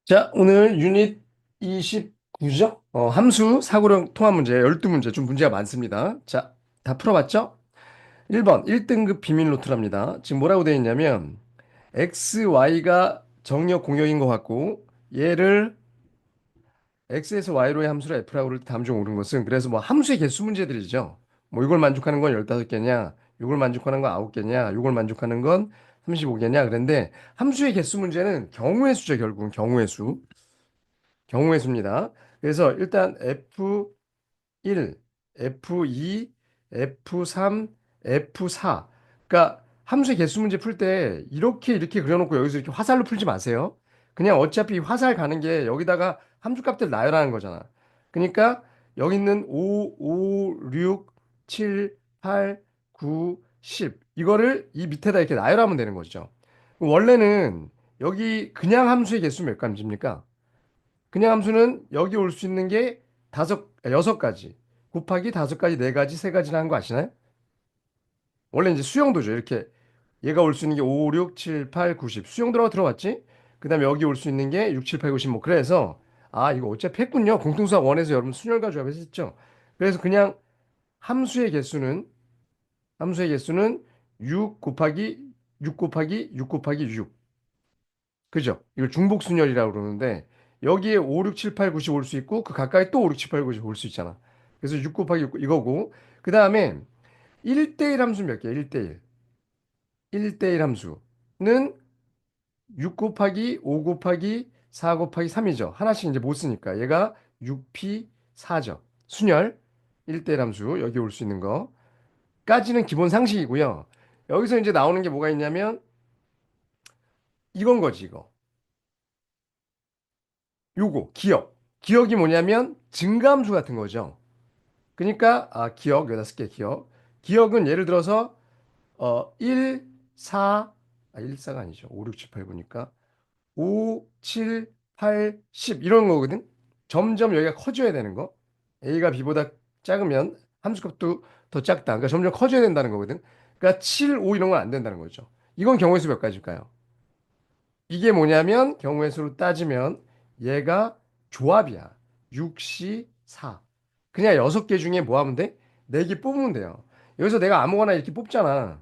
자, 오늘 유닛 29죠? 함수 사고력 통합 문제 12문제, 좀 문제가 많습니다. 자, 다 풀어봤죠? 1번 1등급 비밀 노트랍니다. 지금 뭐라고 되어 있냐면 x, y가 정역 공역인 것 같고 얘를 x에서 y로의 함수로 f라고 그럴 때 다음 중 옳은 것은, 그래서 뭐 함수의 개수 문제들이죠. 뭐 이걸 만족하는 건 15개냐, 이걸 만족하는 건 9개냐, 이걸 만족하는 건 35개냐. 그런데 함수의 개수 문제는 경우의 수죠. 결국은 경우의 수. 경우의 수입니다. 그래서 일단 F1, F2, F3, F4. 그러니까 함수의 개수 문제 풀 때 이렇게 그려놓고 여기서 이렇게 화살로 풀지 마세요. 그냥 어차피 화살 가는 게 여기다가 함수 값들 나열하는 거잖아. 그러니까 여기 있는 5, 5, 6, 7, 8, 9, 10 이거를 이 밑에다 이렇게 나열하면 되는 거죠. 원래는 여기 그냥 함수의 개수 몇 가지입니까? 그냥 함수는 여기 올 수 있는 게 여섯 가지. 곱하기 다섯 가지, 네 가지, 세 가지라는 거 아시나요? 원래 이제 수영도죠. 이렇게 얘가 올 수 있는 게 5, 6, 7, 8, 9, 10. 수영도라고 들어봤지? 그 다음에 여기 올 수 있는 게 6, 7, 8, 9, 10. 뭐 그래서 이거 어차피 했군요. 공통수학 원에서 여러분 순열과 조합해서 했죠. 그래서 그냥 함수의 개수는 함수의 개수는 6 곱하기 6 곱하기 6 곱하기 6. 그죠? 이걸 중복순열이라고 그러는데 여기에 5, 6, 7, 8, 9, 10 올 수 있고 그 가까이 또 5, 6, 7, 8, 9, 10 올 수 있잖아. 그래서 6 곱하기 6 이거고, 그 다음에 1대1 함수 몇 개야? 1대1. 1대1 함수는 6 곱하기 5 곱하기 4 곱하기 3이죠. 하나씩 이제 못 쓰니까 얘가 6p 4죠. 순열 1대1 함수 여기 올 수 있는 거까지는 기본 상식이고요. 여기서 이제 나오는 게 뭐가 있냐면 이건 거지 이거. 요거 기억. 기억이 뭐냐면 증가함수 같은 거죠. 그러니까 기억 여기다 쓸게. 기억은 예를 들어서 1, 4, 1, 4가 아니죠. 5, 6, 7, 8, 9니까 5, 7, 8, 10 이런 거거든. 점점 여기가 커져야 되는 거. A가 B보다 작으면 함수값도 더 작다. 그러니까 점점 커져야 된다는 거거든. 그러니까 7, 5 이런 건 안 된다는 거죠. 이건 경우의 수 몇 가지일까요? 이게 뭐냐면 경우의 수로 따지면 얘가 조합이야. 6시 4. 그냥 6개 중에 뭐 하면 돼? 4개 뽑으면 돼요. 여기서 내가 아무거나 이렇게 뽑잖아.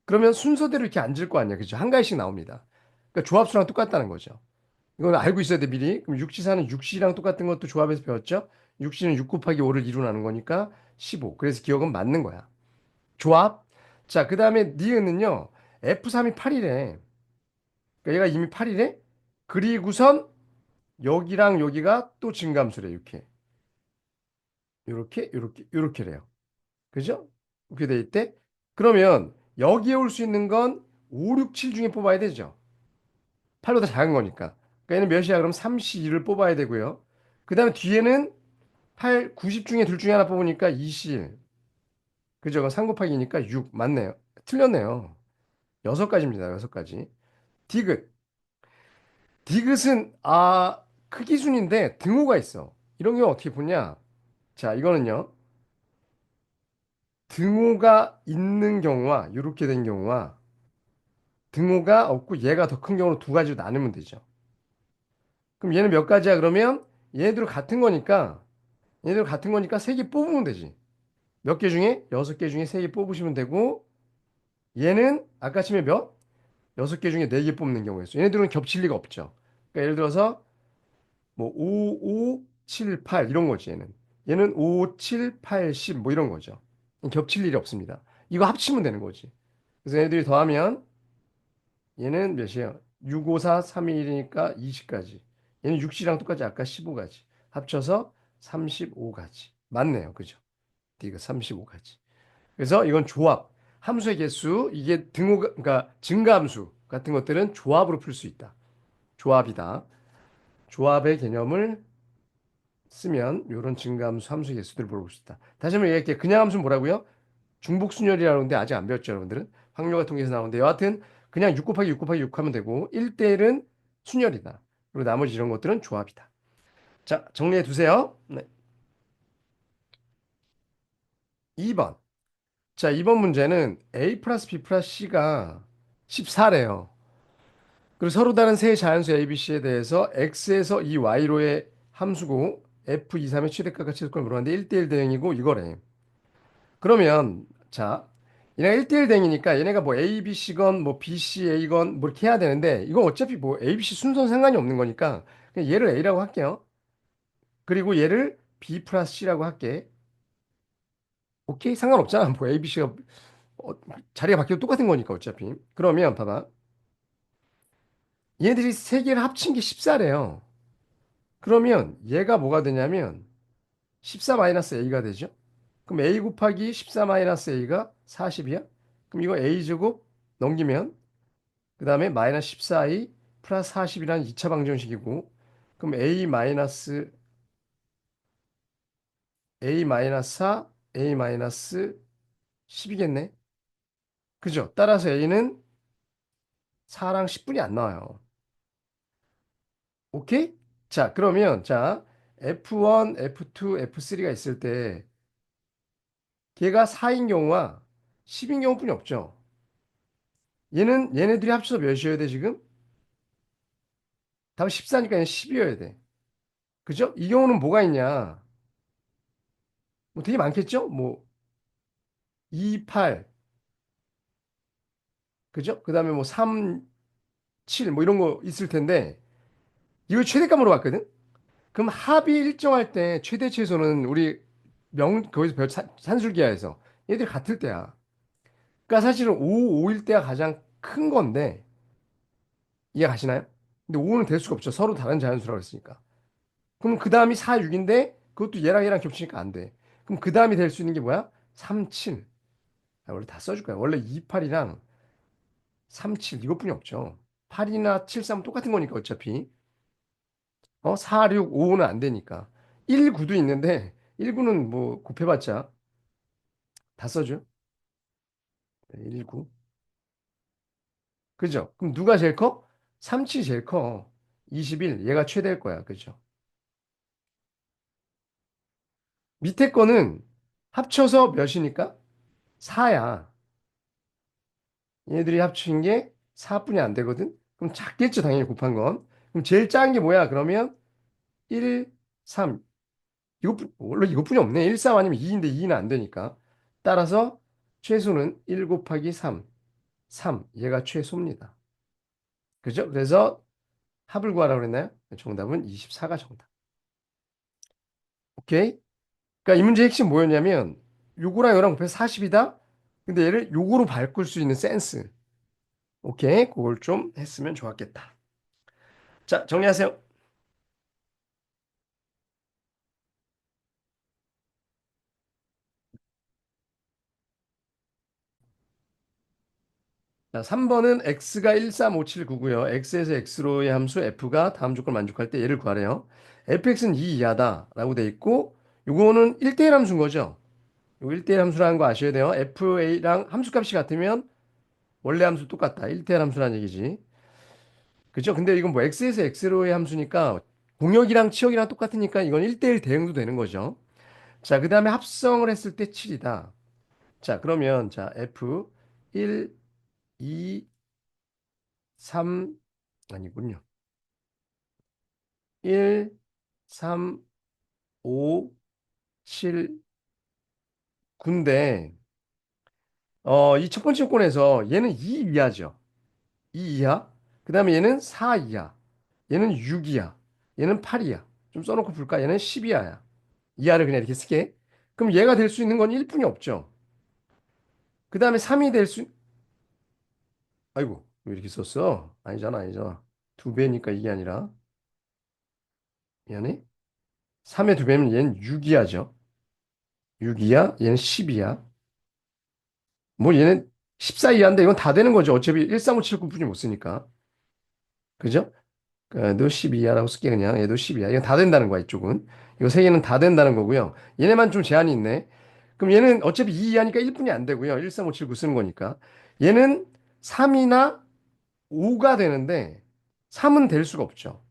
그러면 순서대로 이렇게 앉을 거 아니야. 그죠? 한 가지씩 나옵니다. 그러니까 조합수랑 똑같다는 거죠. 이건 알고 있어야 돼, 미리. 그럼 6시 4는 6시랑 똑같은 것도 조합해서 배웠죠? 6시는 6 곱하기 5를 이루는 거니까 15. 그래서 기억은 맞는 거야. 조합. 자, 그 다음에 니은은요. F3이 8이래. 그러니까 얘가 이미 8이래? 그리고선 여기랑 여기가 또 증감수래. 이렇게래요. 그죠? 이렇게 돼 있대. 그러면 여기에 올 수 있는 건 5, 6, 7 중에 뽑아야 되죠. 8보다 작은 거니까. 그러니까 얘는 몇이야? 그럼 32를 뽑아야 되고요. 그 다음에 뒤에는 8, 90 중에 둘 중에 하나 뽑으니까 20. 그죠? 그럼 3 곱하기니까 6. 맞네요. 틀렸네요. 여섯 가지입니다. 여섯 가지. 디귿. 디귿은 크기순인데 등호가 있어. 이런 경우 어떻게 보냐? 자, 이거는요. 등호가 있는 경우와 이렇게 된 경우와 등호가 없고 얘가 더 큰 경우로 두 가지로 나누면 되죠. 그럼 얘는 몇 가지야? 그러면 얘네들 같은 거니까 세 개 뽑으면 되지. 몇 개 중에? 여섯 개 중에 세 개 뽑으시면 되고, 얘는 아까 치면 몇? 여섯 개 중에 네 개 뽑는 경우였어. 얘네들은 겹칠 리가 없죠. 그러니까 예를 들어서 뭐 5, 5, 7, 8 이런 거지 얘는. 얘는 5, 7, 8, 10 뭐 이런 거죠. 겹칠 일이 없습니다. 이거 합치면 되는 거지. 그래서 얘네들이 더하면 얘는 몇이에요? 6, 5, 4, 3, 2, 1이니까 20가지. 얘는 6시랑 똑같이 아까 15가지. 합쳐서 35가지. 맞네요. 그죠? 이거 35가지. 그래서 이건 조합. 함수의 개수, 이게 그러니까 증가함수 같은 것들은 조합으로 풀 수 있다. 조합이다. 조합의 개념을 쓰면 이런 증가함수, 함수의 개수들을 물어볼 수 있다. 다시 한번 얘기할게요. 그냥 함수는 뭐라고요? 중복순열이라고 하는데 아직 안 배웠죠, 여러분들은? 확률과 통계에서 나오는데 여하튼 그냥 6 곱하기 6 곱하기 6 하면 되고 1대1은 순열이다. 그리고 나머지 이런 것들은 조합이다. 자, 정리해 두세요. 네. 2번. 자, 2번 문제는 A 플러스 B 플러스 C가 14래요. 그리고 서로 다른 세 자연수 ABC에 대해서 X에서 이 Y로의 함수고 F2, 3의 최대값과 최소값을 물어봤는데 1대1 대응이고 이거래. 그러면 자, 얘네가 1대1 대응이니까 얘네가 뭐 A, B, C건 뭐 B, C, A건 뭐 이렇게 해야 되는데 이건 어차피 뭐 A, B, C 순서는 상관이 없는 거니까 그냥 얘를 A라고 할게요. 그리고 얘를 B 플러스 C라고 할게. 오케이? 상관없잖아. 뭐 A, B, C가 자리가 바뀌어도 똑같은 거니까 어차피. 그러면 봐봐. 얘들이 세 개를 합친 게 14래요. 그러면 얘가 뭐가 되냐면 14 마이너스 A가 되죠. 그럼 A 곱하기 14 마이너스 A가 40이야. 그럼 이거 A제곱 넘기면 그 다음에 마이너스 14A 플러스 40이라는 2차 방정식이고 그럼 A 마이너스 4, A 마이너스 10이겠네. 그죠? 따라서 A는 4랑 10분이 안 나와요. 오케이? 자, 그러면 자 F1, F2, F3가 있을 때 걔가 4인 경우와 10인 경우뿐이 없죠. 얘네들이 합쳐서 몇이어야 돼 지금? 답은 14니까 얘는 10이어야 돼. 그죠? 이 경우는 뭐가 있냐? 뭐 되게 많겠죠? 뭐 2, 8, 그죠? 그다음에 뭐 3, 7, 뭐 이런 거 있을 텐데 이걸 최대값으로 봤거든? 그럼 합이 일정할 때 최대 최소는 우리 거기서 산술기하에서 얘들이 같을 때야. 그러니까 사실은 5, 5일 때가 가장 큰 건데 이해 가시나요? 근데 5는 될 수가 없죠. 서로 다른 자연수라고 했으니까. 그럼 그 다음이 4, 6인데 그것도 얘랑 겹치니까 안 돼. 그럼 그 다음이 될 수 있는 게 뭐야? 3, 7. 아, 원래 다 써줄 거야. 원래 2, 8이랑 3, 7 이것뿐이 없죠. 8이나 7, 3은 똑같은 거니까 어차피. 4, 6, 5는 안 되니까. 1, 9도 있는데 1, 9는 뭐 곱해봤자 다 써줘. 1, 9. 그죠? 그럼 누가 제일 커? 3, 7이 제일 커. 21. 얘가 최대일 거야. 그죠? 밑에 거는 합쳐서 몇이니까? 4야. 얘네들이 합친 게 4분이 안 되거든? 그럼 작겠죠, 당연히 곱한 건. 그럼 제일 작은 게 뭐야? 그러면 1, 3. 원래 이것뿐이 없네. 1, 3 아니면 2인데 2는 안 되니까. 따라서 최소는 1 곱하기 3. 3. 얘가 최소입니다. 그죠? 그래서 합을 구하라고 그랬나요? 정답은 24가 정답. 오케이? 그러니까 이 문제의 핵심 뭐였냐면 요거랑 요거랑 곱해서 40이다? 근데 얘를 요거로 바꿀 수 있는 센스. 오케이? 그걸 좀 했으면 좋았겠다. 자, 정리하세요. 자, 3번은 x가 135799고요. x에서 x로의 함수 f가 다음 조건을 만족할 때 얘를 구하래요. fx는 2 이하다라고 돼 있고 요거는 1대1 함수인 거죠. 요 1대1 함수라는 거 아셔야 돼요. fa랑 함수값이 같으면 원래 함수 똑같다. 1대1 함수라는 얘기지. 그죠? 근데 이건 뭐 x에서 x로의 함수니까 공역이랑 치역이랑 똑같으니까 이건 1대1 대응도 되는 거죠. 자, 그다음에 합성을 했을 때 7이다. 자, 그러면 자, f 1, 2, 3 아니군요. 1, 3, 5, 7, 9인데 이 첫 번째 조건에서 얘는 2 이하죠. 2 이하. 그다음에 얘는 4 이하. 얘는 6 이하. 얘는 8 이하. 좀 써놓고 볼까? 얘는 10 이하야. 이하를 그냥 이렇게 쓸게. 그럼 얘가 될 수 있는 건 1뿐이 없죠. 그다음에 3이 될 수, 아이고, 왜 이렇게 썼어? 아니잖아, 아니잖아. 두 배니까 이게 아니라, 미안해. 3의 두 배면 얘는 6 이하죠. 6 이하, 얘는 10 이하. 뭐 얘는 14 이하인데 이건 다 되는 거죠. 어차피 13579뿐이 못 쓰니까. 그죠? 얘도 12 이하라고 쓸게 그냥. 얘도 12 이하. 이건 다 된다는 거야, 이쪽은. 이거 세 개는 다 된다는 거고요. 얘네만 좀 제한이 있네. 그럼 얘는 어차피 2 이하니까 1분이 안 되고요. 13579 쓰는 거니까. 얘는 3이나 5가 되는데 3은 될 수가 없죠.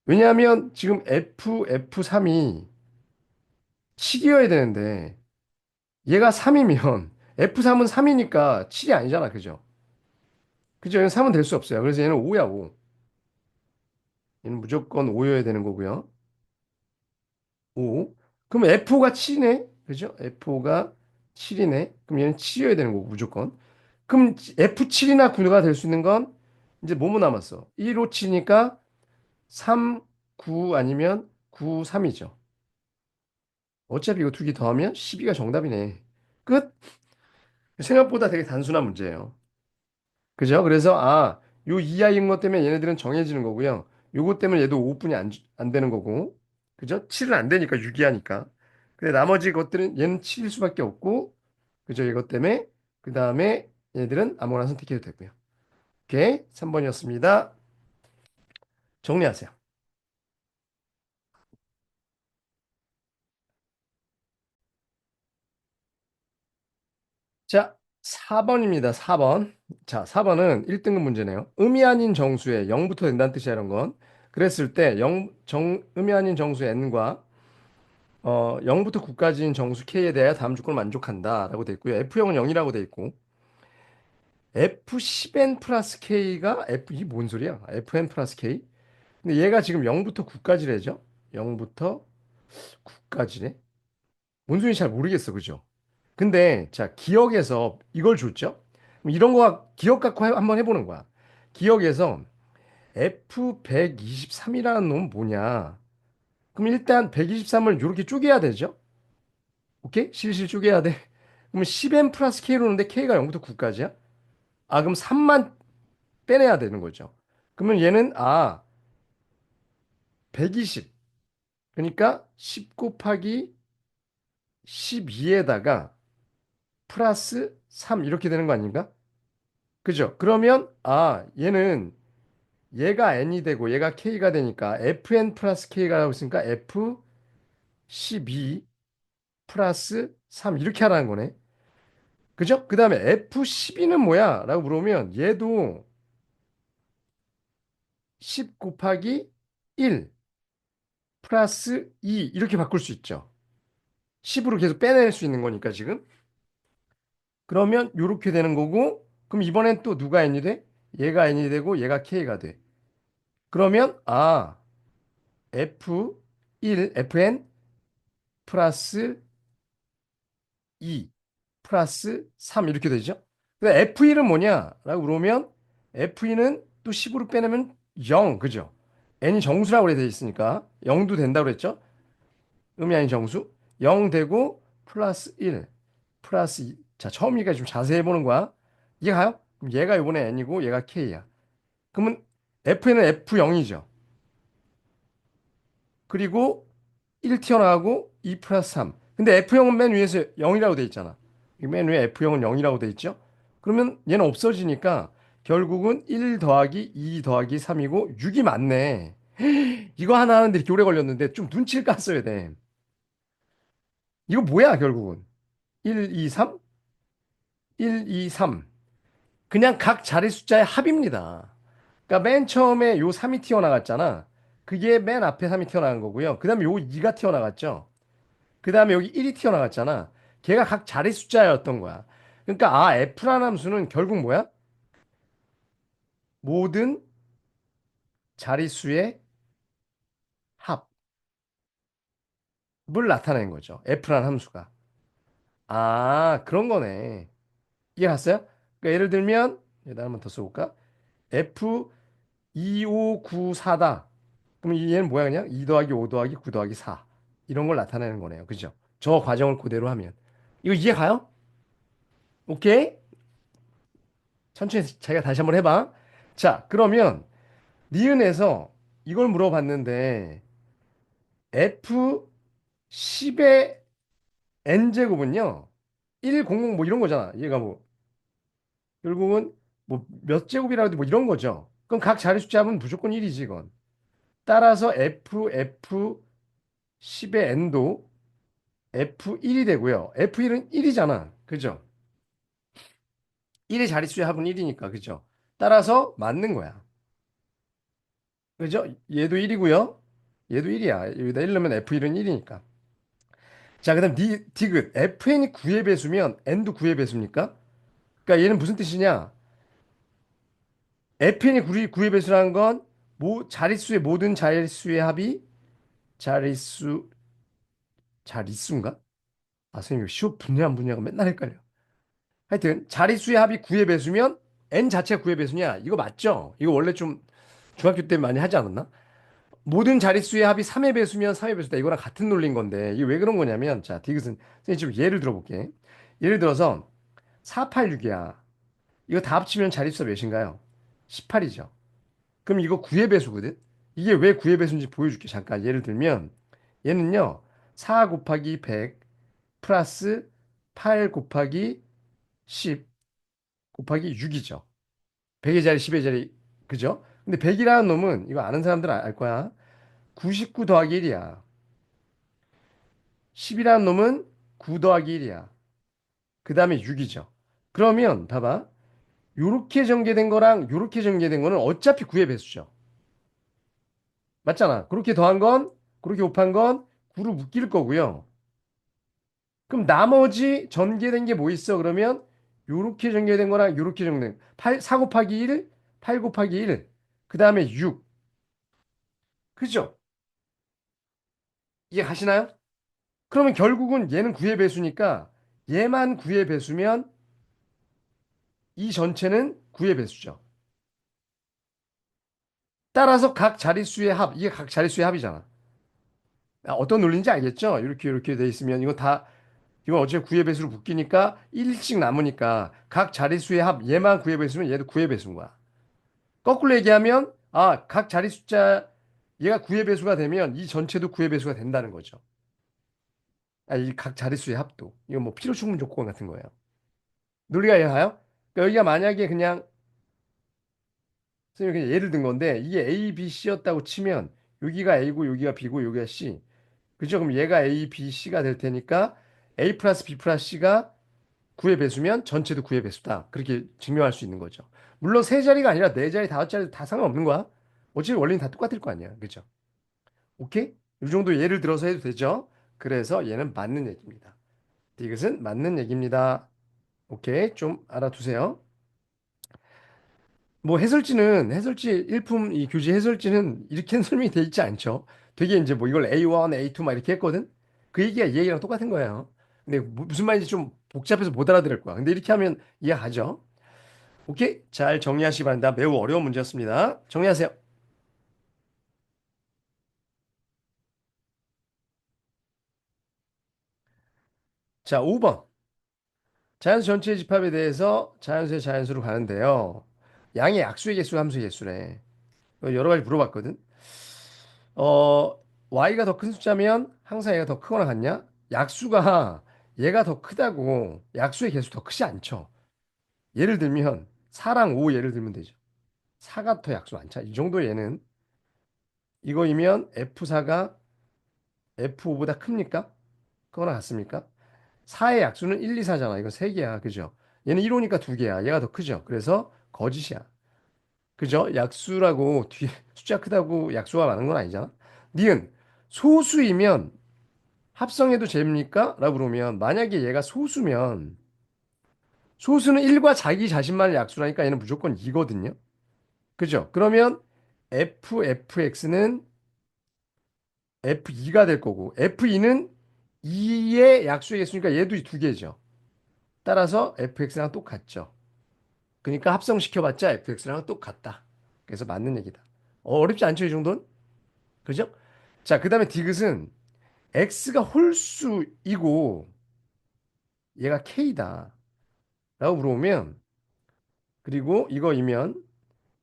왜냐하면 지금 F3이 7이어야 되는데 얘가 3이면 F3은 3이니까 7이 아니잖아. 그죠? 그죠? 얘는 3은 될 수 없어요. 그래서 얘는 5야, 5. 얘는 무조건 5여야 되는 거고요. 5. 그럼 F5가 7이네. 그죠? F5가 7이네. 그럼 얘는 7이어야 되는 거고, 무조건. 그럼 F7이나 9가 될 수 있는 건 이제 뭐뭐 남았어? 1, 5, 7이니까 3, 9 아니면 9, 3이죠. 어차피 이거 두 개 더하면 12가 정답이네. 끝? 생각보다 되게 단순한 문제예요. 그죠? 그래서 요 이하인 것 때문에 얘네들은 정해지는 거고요. 요것 때문에 얘도 5분이 안 되는 거고. 그죠? 7은 안 되니까 6이하니까. 근데 나머지 것들은 얘는 7일 수밖에 없고. 그죠? 이것 때문에 그 다음에 얘네들은 아무거나 선택해도 되고요. 오케이. 3번이었습니다. 정리하세요. 자, 4번입니다. 4번. 자, 4번은 1등급 문제네요. 음이 아닌 정수에 0부터 된다는 뜻이야, 이런 건. 그랬을 때 음이 아닌 정수 n과 0부터 9까지인 정수 k에 대하여 다음 조건을 만족한다라고 돼 있고요. F형은 0이라고 돼 있고 F10n 플러스 k가 이게 뭔 소리야? Fn 플러스 k? 근데 얘가 지금 0부터 9까지래죠? 0부터 9까지래? 뭔 소리인지 잘 모르겠어. 그죠? 근데 자, 기억에서 이걸 줬죠? 그럼 이런 거 기억 갖고 한번 해보는 거야. 기억에서 F123이라는 놈은 뭐냐? 그럼 일단 123을 이렇게 쪼개야 되죠? 오케이? 실실 쪼개야 돼. 그러면 10n 플러스 k로 오는데 k가 0부터 9까지야? 그럼 3만 빼내야 되는 거죠. 그러면 얘는 120. 그러니까 10 곱하기 12에다가 플러스 3 이렇게 되는 거 아닌가? 그죠? 그러면 얘는 얘가 n이 되고 얘가 k가 되니까 fn 플러스 k가 나오고 있으니까 f12 플러스 3 이렇게 하라는 거네. 그죠? 그 다음에 f12는 뭐야? 라고 물어보면 얘도 10 곱하기 1 플러스 2 이렇게 바꿀 수 있죠. 10으로 계속 빼낼 수 있는 거니까 지금. 그러면 이렇게 되는 거고 그럼 이번엔 또 누가 n이 돼? 얘가 n이 되고 얘가 k가 돼. 그러면 f1 fn 플러스 2 플러스 3 이렇게 되죠. 근데 F1은 뭐냐? 라고 물어보면 F1은 또 10으로 빼내면 0, 그죠? n이 정수라고 그래 돼 있으니까 0도 된다고 그랬죠? 음이 아닌 정수. 0 되고 플러스 1 플러스 2. 자, 처음이니까 좀 자세히 해보는 거야. 이해가요? 그럼 얘가 이번에 n이고 얘가 k야. 그러면 F는 F0이죠. 그리고 1 튀어나가고 2 플러스 3. 근데 F형은 맨 위에서 0이라고 돼 있잖아. 맨 위에 F형은 0이라고 돼 있죠? 그러면 얘는 없어지니까 결국은 1 더하기 2 더하기 3이고 6이 맞네. 이거 하나 하는데 이렇게 오래 걸렸는데 좀 눈치를 깠어야 돼. 이거 뭐야, 결국은? 1, 2, 3? 1, 2, 3. 그냥 각 자리 숫자의 합입니다. 그러니까 맨 처음에 요 3이 튀어나갔잖아. 그게 맨 앞에 3이 튀어나간 거고요. 그 다음에 요 2가 튀어나갔죠. 그 다음에 여기 1이 튀어나갔잖아. 걔가 각 자리 숫자였던 거야. 그러니까 F라는 함수는 결국 뭐야? 모든 자릿수의 합을 나타내는 거죠. F라는 함수가. 그런 거네. 이해 갔어요? 그러니까 예를 들면 여기다 한번 더 써볼까? F 2594다. 그럼 얘는 뭐야 그냥? 2 더하기 5 더하기 9 더하기 4. 이런 걸 나타내는 거네요. 그죠? 저 과정을 그대로 하면. 이거 이해 가요? 오케이? 천천히 자기가 다시 한번 해봐. 자, 그러면 니은에서 이걸 물어봤는데 F10의 n제곱은요. 100 뭐 이런 거잖아. 얘가 뭐 결국은 뭐 몇 제곱이라도 뭐 이런 거죠. 그럼 각 자리 숫자는 무조건 1이지 이건. 따라서 F10의 n도 F1이 되고요. F1은 1이잖아. 그죠? 1의 자릿수의 합은 1이니까. 그죠? 따라서 맞는 거야. 그죠? 얘도 1이고요. 얘도 1이야. 여기다 1 넣으면 F1은 1이니까. 자, 그다음 디귿. fn이 9의 배수면 n도 9의 배수입니까? 그러니까 얘는 무슨 뜻이냐? fn이 구의 배수라는 건 자릿수의 모든 자릿수의 합이 자릿수 자릿수인가? 아, 선생님, 이거 시호 분야가 맨날 헷갈려. 하여튼, 자릿수의 합이 9의 배수면 n 자체가 9의 배수냐? 이거 맞죠? 이거 원래 좀 중학교 때 많이 하지 않았나? 모든 자릿수의 합이 3의 배수면 3의 배수다. 이거랑 같은 논리인 건데, 이게 왜 그런 거냐면, 자, 디귿은, 선생님 지금 예를 들어볼게. 예를 들어서, 486이야. 이거 다 합치면 자릿수가 몇인가요? 18이죠. 그럼 이거 9의 배수거든? 이게 왜 9의 배수인지 보여줄게. 잠깐, 예를 들면, 얘는요, 4 곱하기 100 플러스 8 곱하기 10 곱하기 6이죠. 100의 자리, 10의 자리, 그죠? 근데 100이라는 놈은, 이거 아는 사람들 은알 거야. 99 더하기 1이야. 10이라는 놈은 9 더하기 1이야. 그 다음에 6이죠. 그러면, 봐봐. 요렇게 전개된 거랑 요렇게 전개된 거는 어차피 9의 배수죠. 맞잖아. 그렇게 더한 건, 그렇게 곱한 건 9로 묶일 거고요. 그럼 나머지 전개된 게 뭐 있어? 그러면 요렇게 전개된 거랑 요렇게 전개된 4 곱하기 1, 8 곱하기 1, 그 다음에 6. 그죠? 이해 가시나요? 그러면 결국은 얘는 9의 배수니까 얘만 9의 배수면 이 전체는 9의 배수죠. 따라서 각 자릿수의 합, 이게 각 자릿수의 합이잖아. 아, 어떤 논리인지 알겠죠? 이렇게 돼 있으면 이건 어차피 9의 배수로 묶이니까 1씩 남으니까 각 자릿수의 합, 얘만 9의 배수면 얘도 9의 배수인 거야. 거꾸로 얘기하면 각 자리 숫자 얘가 9의 배수가 되면 이 전체도 9의 배수가 된다는 거죠. 이 각 자릿수의 합도. 이건 뭐 필요 충분 조건 같은 거예요. 논리가 이해가요? 그러니까 여기가 만약에 그냥 선생님이 그냥 예를 든 건데 이게 A, B, C였다고 치면 여기가 A고 여기가 B고 여기가 C. 그죠? 그럼 얘가 A, B, C가 될 테니까 A 플러스 B 플러스 C가 9의 배수면 전체도 9의 배수다. 그렇게 증명할 수 있는 거죠. 물론 세 자리가 아니라 네 자리, 다섯 자리 다 상관없는 거야. 어차피 원리는 다 똑같을 거 아니야. 그죠? 오케이? 이 정도 예를 들어서 해도 되죠? 그래서 얘는 맞는 얘기입니다. 이것은 맞는 얘기입니다. 오케이? 좀 알아두세요. 뭐 해설지 일품 이 교재 해설지는 이렇게 설명이 돼 있지 않죠. 되게 이제 뭐 이걸 A1, A2 막 이렇게 했거든. 그 얘기가 이 얘기랑 똑같은 거예요. 근데 무슨 말인지 좀 복잡해서 못 알아들을 거야. 근데 이렇게 하면 이해가죠? 오케이? 잘 정리하시기 바랍니다. 매우 어려운 문제였습니다. 정리하세요. 자, 5번. 자연수 전체 집합에 대해서 자연수의 자연수로 가는데요. 양의 약수의 개수, 함수의 개수래. 여러 가지 물어봤거든. y가 더 큰 숫자면 항상 얘가 더 크거나 같냐? 약수가 얘가 더 크다고 약수의 개수 더 크지 않죠. 예를 들면 4랑 5 예를 들면 되죠. 4가 더 약수 많죠. 이 정도 얘는 이거이면 F4가 F5보다 큽니까? 크거나 같습니까? 4의 약수는 1, 2, 4잖아. 이거 3개야. 그죠? 얘는 1호니까 2개야. 얘가 더 크죠. 그래서 거짓이야. 그죠? 약수라고 뒤에 숫자 크다고 약수가 많은 건 아니잖아. 니은 소수이면 합성해도 됩니까? 라고 물으면 만약에 얘가 소수면 소수는 1과 자기 자신만의 약수라니까 얘는 무조건 2거든요. 그죠? 그러면 fx는 f2가 될 거고 f2는 2의 약수의 개수니까 얘도 2개죠. 따라서 fx랑 똑같죠. 그러니까 합성시켜봤자 fx랑 똑같다. 그래서 맞는 얘기다. 어렵지 않죠, 이 정도는? 그죠? 자, 그 다음에 디귿은 x가 홀수이고 얘가 k다. 라고 물어보면 그리고 이거이면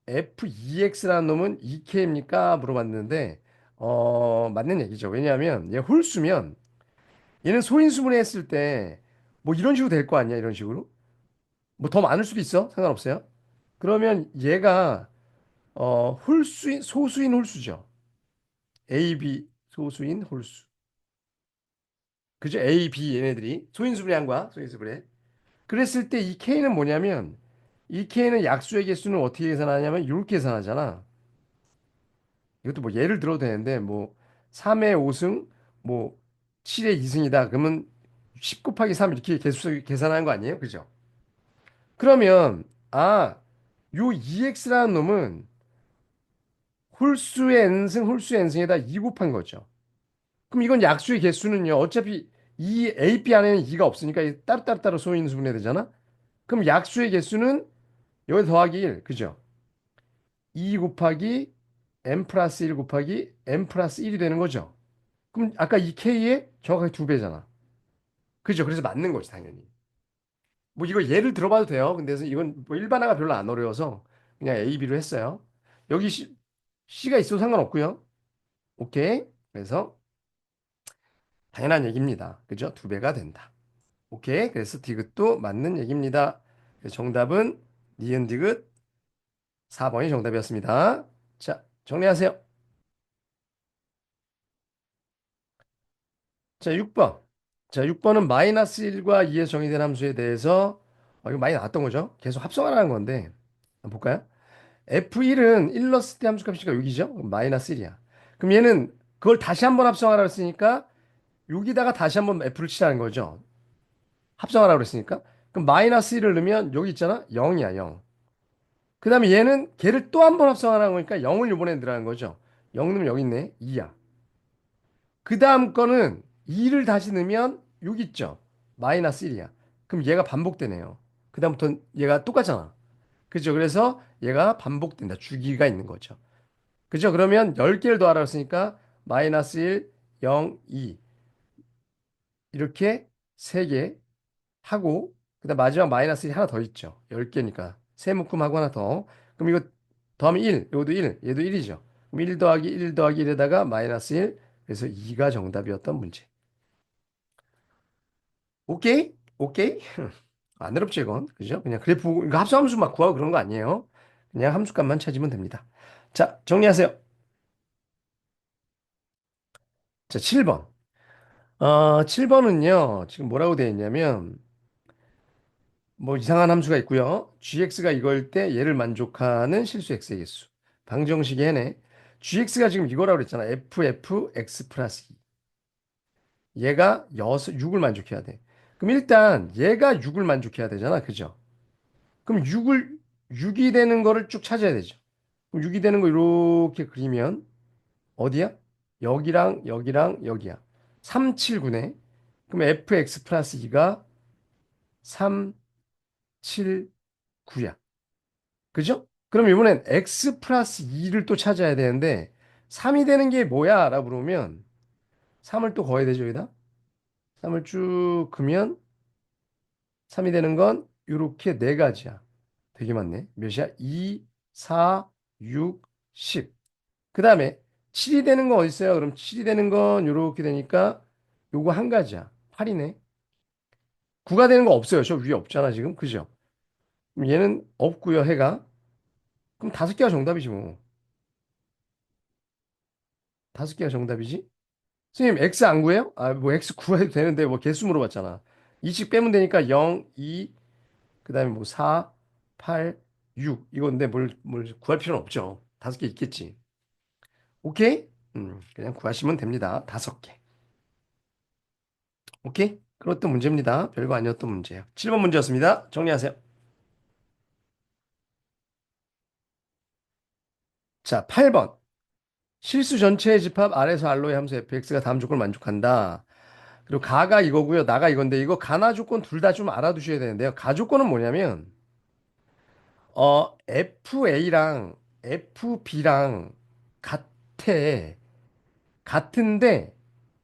f2x라는 놈은 2k입니까? 물어봤는데 맞는 얘기죠. 왜냐하면 얘 홀수면 얘는 소인수분해 했을 때 뭐 이런 식으로 될 거 아니야? 이런 식으로. 뭐 더 많을 수도 있어. 상관없어요. 그러면 얘가 홀수인 소수인 홀수죠. A, B 소수인 홀수. 그죠? A, B 얘네들이 소인수분해한과 소인수분해. 그랬을 때 이 K는 뭐냐면 이 K는 약수의 개수는 어떻게 계산하냐면 이렇게 계산하잖아. 이것도 뭐 예를 들어도 되는데 뭐 3의 5승 뭐 7의 2승이다. 그러면 10 곱하기 3 이렇게 계산하는 거 아니에요? 그죠? 그러면 요 EX라는 놈은 홀수의 n승, 홀수의 n승에다 2 곱한 거죠. 그럼 이건 약수의 개수는요. 어차피 이 A, B 안에는 2가 없으니까 따로따로 소인수분해 되잖아. 그럼 약수의 개수는 여기 더하기 1, 그죠? 2 곱하기 n 플러스 1 곱하기 n 플러스 1이 되는 거죠. 그럼 아까 이 K의 정확하게 2배잖아. 그죠? 그래서 맞는 거지, 당연히. 뭐 이거 예를 들어봐도 돼요. 근데 이건 뭐 일반화가 별로 안 어려워서 그냥 A, B로 했어요. 여기 C가 있어도 상관없고요. 오케이. 그래서 당연한 얘기입니다. 그죠? 2배가 된다. 오케이. 그래서 디귿도 맞는 얘기입니다. 그래서 정답은 니은 디귿 4번이 정답이었습니다. 자, 정리하세요. 자, 6번. 자, 6번은 마이너스 1과 2에서 정의된 함수에 대해서 이거 많이 나왔던 거죠. 계속 합성하라는 건데 한번 볼까요? F1은 1 넣었을 때 함수값이가 6이죠. 마이너스 1이야. 그럼 얘는 그걸 다시 한번 합성하라고 했으니까 여기다가 다시 한번 F를 치라는 거죠. 합성하라고 그랬으니까. 그럼 마이너스 1을 넣으면 여기 있잖아. 0이야, 0. 그 다음에 얘는 걔를 또 한 번 합성하라는 거니까 0을 이번에 넣으라는 거죠. 0 넣으면 여기 있네. 2야. 그 다음 거는 2를 다시 넣으면 여기 있죠. 마이너스 1이야. 그럼 얘가 반복되네요. 그 다음부터 얘가 똑같잖아. 그죠? 그래서 얘가 반복된다. 주기가 있는 거죠. 그죠? 그러면 10개를 더하라고 했으니까 마이너스 1, 0, 2 이렇게 3개 하고 그다음 마지막 마이너스 1 하나 더 있죠. 10개니까 세 묶음하고 하나 더. 그럼 이거 더하면 1, 이것도 1, 얘도 1이죠. 그럼 1 더하기 1 더하기 1에다가 마이너스 1, 그래서 2가 정답이었던 문제. 오케이? 오케이? 안 어렵지 이건. 그죠? 그냥 그래프 이거 합성함수 막 구하고 그런 거 아니에요. 그냥 함수값만 찾으면 됩니다. 자, 정리하세요. 자, 7번. 7번은요. 지금 뭐라고 되어 있냐면 뭐 이상한 함수가 있고요. gx가 이걸 때 얘를 만족하는 실수 x의 개수. 방정식이 해네. gx가 지금 이거라고 그랬잖아. x 플러스 2. 얘가 6을 만족해야 돼. 그럼 일단 얘가 6을 만족해야 되잖아. 그죠? 그럼 6이 되는 거를 쭉 찾아야 되죠. 그럼 6이 되는 거 이렇게 그리면 어디야? 여기랑 여기랑 여기야. 3, 7, 9네. 그럼 fx 플러스 2가 3, 7, 9야. 그죠? 그럼 이번엔 x 플러스 2를 또 찾아야 되는데 3이 되는 게 뭐야? 라고 물으면 3을 또 거해야 되죠, 여기다. 3을 쭉 그으면 3이 되는 건 이렇게 네 가지야. 되게 많네. 몇이야? 2, 4, 6, 10. 그 다음에 7이 되는 건 어디 있어요? 그럼 7이 되는 건 이렇게 되니까 요거 한 가지야. 8이네. 9가 되는 거 없어요. 저 위에 없잖아, 지금. 그죠? 그럼 얘는 없고요, 해가. 그럼 5개가 정답이지 뭐. 5개가 정답이지? 선생님, X 안 구해요? 아, 뭐 X 구해도 되는데 뭐 개수 물어봤잖아. 2씩 빼면 되니까 0, 2, 그다음에 뭐 4, 8, 6 이건데 뭘 구할 필요는 없죠. 5개 있겠지. 오케이? 그냥 구하시면 됩니다. 5개. 오케이? 그것도 문제입니다. 별거 아니었던 문제예요. 7번 문제였습니다. 정리하세요. 자, 8번. 실수 전체의 집합 R에서 R로의 함수 fx가 다음 조건을 만족한다. 그리고 가가 이거고요. 나가 이건데 이거 가나 조건 둘 다 좀 알아두셔야 되는데요. 가 조건은 뭐냐면 FA랑 FB랑 같아. 같은데,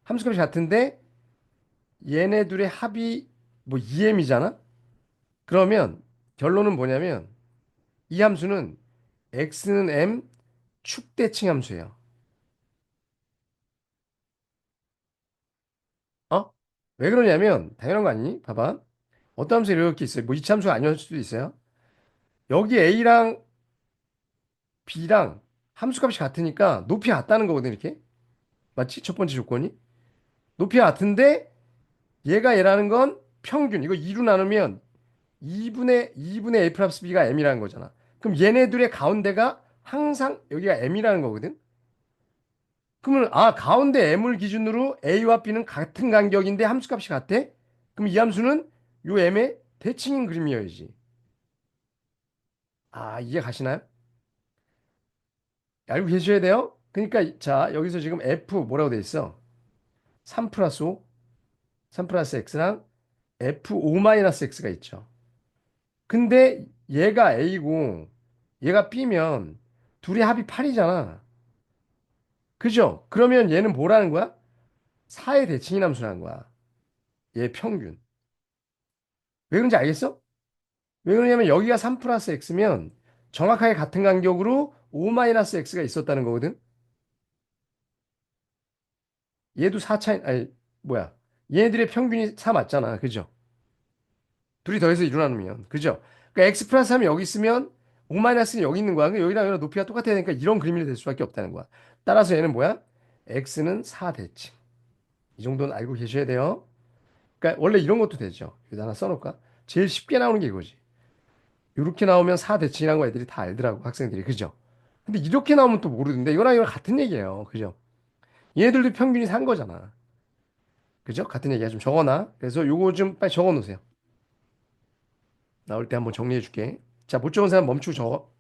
함수값이 같은데, 얘네 둘의 합이 뭐 2m이잖아? 그러면 결론은 뭐냐면, 이 함수는 x는 m 축대칭 함수예요. 어? 왜 그러냐면, 당연한 거 아니니? 봐봐. 어떤 함수 이렇게 있어요. 뭐 이차 함수가 아니었을 수도 있어요. 여기 a랑 b랑 함수값이 같으니까 높이 같다는 거거든, 이렇게. 맞지? 첫 번째 조건이. 높이 같은데, 얘가 얘라는 건 평균. 이거 2로 나누면 2분의 A 플러스 B가 M이라는 거잖아. 그럼 얘네들의 가운데가 항상 여기가 M이라는 거거든. 그러면 가운데 M을 기준으로 A와 B는 같은 간격인데 함수값이 같아? 그럼 이 함수는 요 M의 대칭인 그림이어야지. 이해 가시나요? 알고 계셔야 돼요? 그러니까 자, 여기서 지금 F 뭐라고 돼 있어? 3 플러스 5, 3 플러스 X랑 F5 마이너스 X가 있죠. 근데 얘가 A고 얘가 B면 둘이 합이 8이잖아. 그죠? 그러면 얘는 뭐라는 거야? 4의 대칭이 함수라는 거야. 얘 평균. 왜 그런지 알겠어? 왜 그러냐면 여기가 3 플러스 X면 정확하게 같은 간격으로 5 마이너스 X가 있었다는 거거든. 얘도 4 차이, 아니, 뭐야. 얘네들의 평균이 4 맞잖아. 그죠? 둘이 더해서 일어나면. 그죠? 그러니까 X 플러스 하면 여기 있으면 5 마이너스는 여기 있는 거야. 그러니까 여기랑 여기랑 높이가 똑같아야 되니까 이런 그림이 될 수밖에 없다는 거야. 따라서 얘는 뭐야? X는 4 대칭. 이 정도는 알고 계셔야 돼요. 그러니까 원래 이런 것도 되죠. 여기다 하나 써놓을까? 제일 쉽게 나오는 게 이거지. 이렇게 나오면 4 대칭이라는 거 애들이 다 알더라고. 학생들이. 그죠? 근데 이렇게 나오면 또 모르는데 이거랑 이거랑 같은 얘기예요. 그죠? 얘들도 평균이 산 거잖아. 그죠? 같은 얘기야. 좀 적어놔. 그래서 요거 좀 빨리 적어 놓으세요. 나올 때 한번 정리해 줄게. 자, 못 적은 사람 멈추고 적어.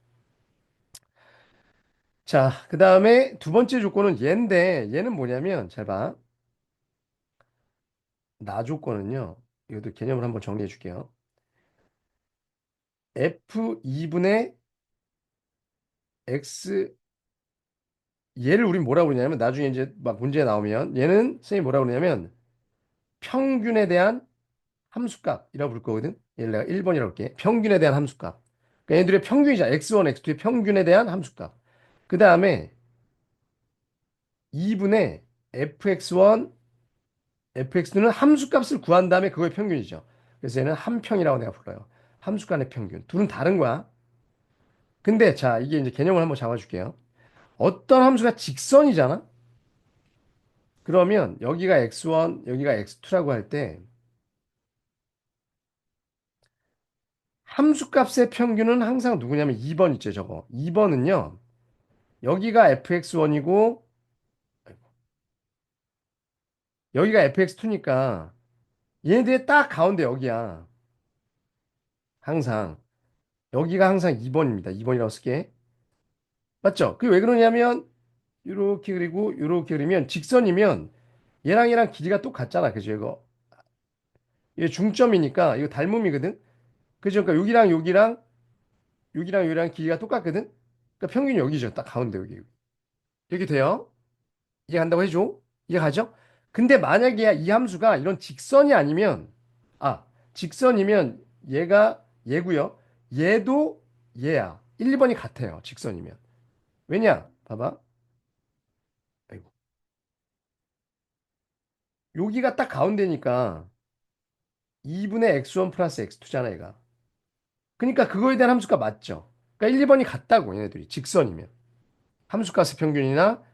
자, 그 다음에 두 번째 조건은 얘인데, 얘는 뭐냐면, 잘 봐. 나 조건은요, 이것도 개념을 한번 정리해 줄게요. F2분의 X, 얘를 우린 뭐라고 그러냐면, 나중에 이제 막 문제 나오면, 얘는 선생님이 뭐라고 그러냐면, 평균에 대한 함수값이라고 부를 거거든. 얘를 내가 1번이라고 할게. 평균에 대한 함수값. 그러니까 얘들의 평균이자 X1, X2의 평균에 대한 함수값. 그 다음에 2분의 fx1, fx는 함수값을 구한 다음에 그거의 평균이죠. 그래서 얘는 함평이라고 내가 불러요. 함수 간의 평균. 둘은 다른 거야. 근데 자, 이게 이제 개념을 한번 잡아줄게요. 어떤 함수가 직선이잖아? 그러면 여기가 x1, 여기가 x2라고 할 때 함수값의 평균은 항상 누구냐면 2번 있죠, 저거. 2번은요. 여기가 fx1이고 여기가 fx2니까 얘네들의 딱 가운데 여기야. 항상. 여기가 항상 2번입니다. 2번이라고 쓸게. 맞죠? 그게 왜 그러냐면 이렇게 그리고 이렇게 그리면 직선이면 얘랑 길이가 똑같잖아. 그죠? 이게 중점이니까 이거 닮음이거든. 그죠? 그러니까 여기랑 길이가 똑같거든. 그러니까 평균이 여기죠. 딱 가운데 여기. 이렇게 돼요. 이해 간다고 해줘. 이해 가죠? 근데 만약에 이 함수가 이런 직선이 아니면 아, 직선이면 얘가 얘고요. 얘도 얘야. 1번이 같아요. 직선이면. 왜냐? 봐봐. 아이고. 여기가 딱 가운데니까 2분의 x1 플러스 x2잖아, 얘가. 그러니까 그거에 대한 함수가 맞죠. 그러니까 1, 2번이 같다고, 얘네들이. 직선이면. 함수값의 평균이나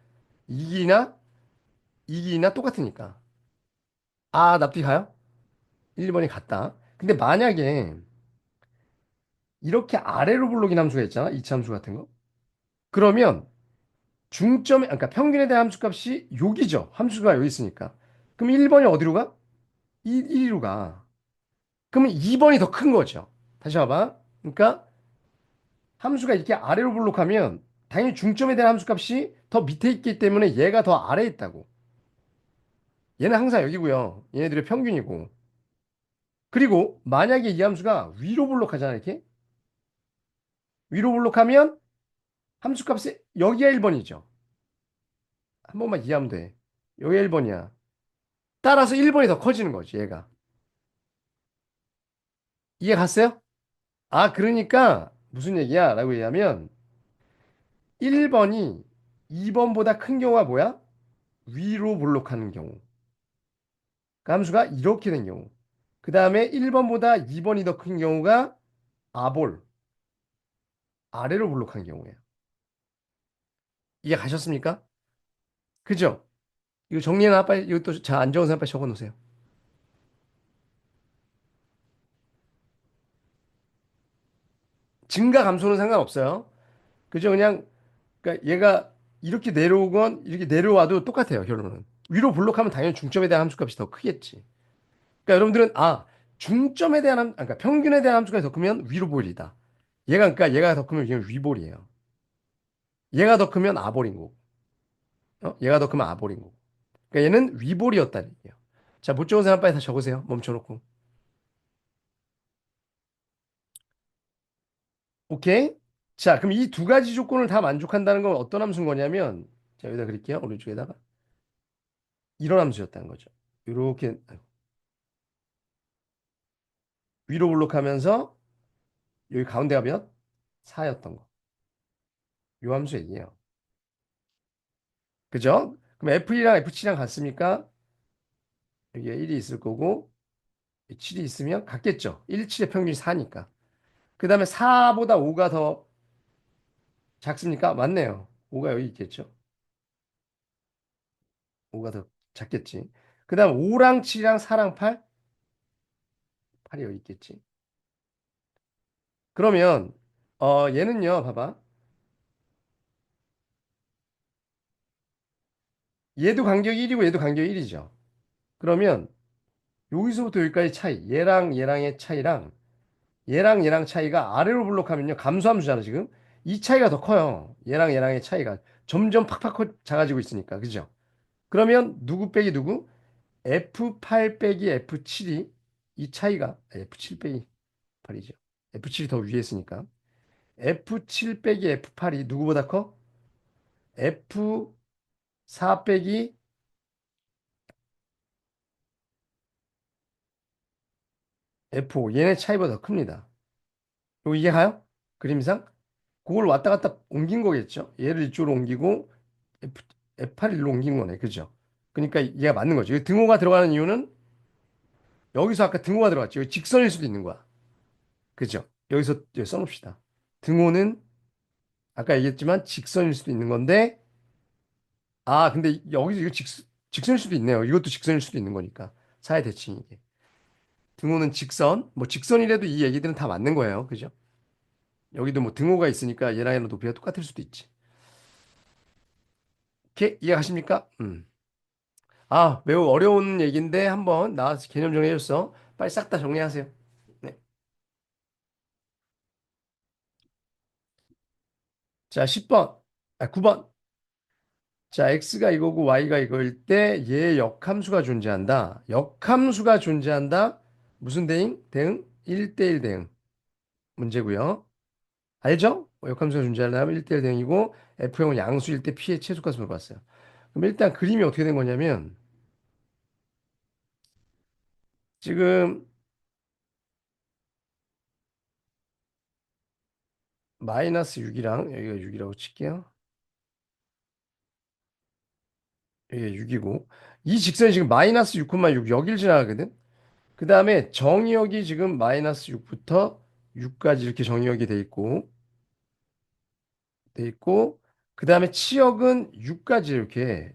이기나 이기나 똑같으니까. 납득이 가요? 1, 2번이 같다. 근데 만약에 이렇게 아래로 블록인 함수가 있잖아, 이차 함수 같은 거. 그러면 그러니까 평균에 대한 함수값이 여기죠. 함수가 여기 있으니까. 그럼 1번이 어디로 가? 1로 가. 그러면 2번이 더 큰 거죠. 다시 봐봐. 그러니까 함수가 이렇게 아래로 블록하면 당연히 중점에 대한 함수값이 더 밑에 있기 때문에 얘가 더 아래에 있다고. 얘는 항상 여기고요. 얘네들의 평균이고. 그리고 만약에 이 함수가 위로 블록하잖아, 이렇게. 위로 블록하면 함수값이 여기가 1번이죠. 한 번만 이해하면 돼. 여기가 1번이야. 따라서 1번이 더 커지는 거지, 얘가. 이해 갔어요? 그러니까 무슨 얘기야? 라고 얘기하면 1번이 2번보다 큰 경우가 뭐야? 위로 블록하는 경우. 그 함수가 이렇게 된 경우. 그 다음에 1번보다 2번이 더 큰 경우가 아볼, 아래로 블록한 경우예요. 이해 가셨습니까? 그죠? 이거 정리해놔, 빨리. 이것도 자, 안 적은 사람 빨리 적어 놓으세요. 증가 감소는 상관없어요. 그죠? 그러니까 얘가 이렇게 내려오건 이렇게 내려와도 똑같아요, 결론은. 위로 블록하면 당연히 중점에 대한 함수값이 더 크겠지. 그러니까 여러분들은, 중점에 대한 그러니까 평균에 대한 함수가 더 크면 위로 보일이다. 얘가 더 크면 이건 위볼이에요. 얘가 더 크면 아볼인 거고. 얘가 더 크면 아볼인 거고. 그러니까 얘는 위볼이었다는 얘기예요. 자, 못 적은 사람 빨리 다 적으세요. 멈춰놓고. 오케이? 자, 그럼 이 두 가지 조건을 다 만족한다는 건 어떤 함수인 거냐면, 자, 여기다 그릴게요. 오른쪽에다가. 이런 함수였다는 거죠. 이렇게 위로 블록하면서 여기 가운데가 몇? 4였던 거. 요 함수 얘기예요. 그죠? 그럼 F1이랑 F7이랑 같습니까? 여기에 1이 있을 거고 7이 있으면 같겠죠. 1, 7의 평균이 4니까. 그 다음에 4보다 5가 더 작습니까? 맞네요. 5가 여기 있겠죠. 5가 더 작겠지. 그 다음 5랑 7이랑 4랑 8? 8이 여기 있겠지. 그러면 얘는요. 봐봐. 얘도 간격이 1이고 얘도 간격이 1이죠. 그러면 여기서부터 여기까지 차이. 얘랑 얘랑의 차이랑 얘랑 얘랑 차이가 아래로 블록하면요. 감소함수잖아, 지금. 이 차이가 더 커요. 얘랑 얘랑의 차이가 점점 팍팍 작아지고 있으니까. 그죠? 그러면 누구 빼기 누구? F8 빼기 F7이 이 차이가 F7 빼기 8이죠. F7이 더 위에 있으니까. F7 빼기 F8이 누구보다 커? F4 빼기 F5. 얘네 차이보다 더 큽니다. 이게 가요? 그림상? 그걸 왔다 갔다 옮긴 거겠죠. 얘를 이쪽으로 옮기고 F, F8을 일로 옮긴 거네. 그죠? 그러니까 얘가 맞는 거죠. 이 등호가 들어가는 이유는 여기서 아까 등호가 들어갔죠. 여기 직선일 수도 있는 거야. 그죠? 여기서 여기 써놓읍시다. 등호는 아까 얘기했지만 직선일 수도 있는 건데 근데 여기서 이거 직선일 수도 있네요. 이것도 직선일 수도 있는 거니까. 사의 대칭 이게. 등호는 직선. 뭐 직선이라도 이 얘기들은 다 맞는 거예요. 그죠? 여기도 뭐 등호가 있으니까 얘랑 얘랑 높이가 똑같을 수도 있지. 이렇게 이해가십니까? 매우 어려운 얘기인데 한번 나와서 개념 정리해줬어. 빨리 싹 다 정리하세요. 네. 자, 10번. 9번. 자, x가 이거고 y가 이거일 때 얘 역함수가 존재한다. 역함수가 존재한다. 무슨 대응? 대응? 1대1 대응. 문제고요. 알죠? 역함수가 존재하려면 1대1 대응이고 f형은 양수일 때 p의 최소값을 물어봤어요. 그럼 일단 그림이 어떻게 된 거냐면 지금 마이너스 6이랑 여기가 6이라고 칠게요. 여기가 6이고 이 직선이 지금 마이너스 6,6 여길 지나가거든. 그 다음에 정의역이 지금 마이너스 6부터 6까지 이렇게 정의역이 돼 있고, 그 다음에 치역은 6까지 이렇게.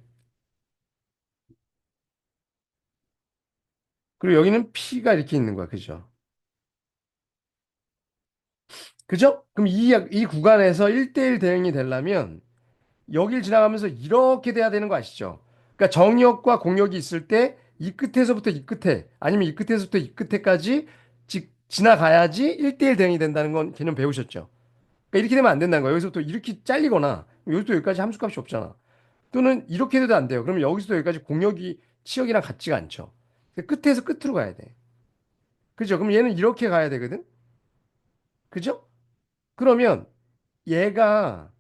그리고 여기는 P가 이렇게 있는 거야. 그죠? 그죠? 그럼 이 구간에서 1대1 대응이 되려면 여길 지나가면서 이렇게 돼야 되는 거 아시죠? 그러니까 정역과 공역이 있을 때 이 끝에서부터 이 끝에 아니면 이 끝에서부터 이 끝에까지 지나가야지 1대1 대응이 된다는 건 개념 배우셨죠? 그러니까 이렇게 되면 안 된다는 거예요. 여기서부터 이렇게 잘리거나 여기서부터 여기까지 함수값이 없잖아. 또는 이렇게 돼도 안 돼요. 그러면 여기서부터 여기까지 공역이 치역이랑 같지가 않죠. 끝에서 끝으로 가야 돼. 그죠? 그럼 얘는 이렇게 가야 되거든? 그죠? 그러면 얘가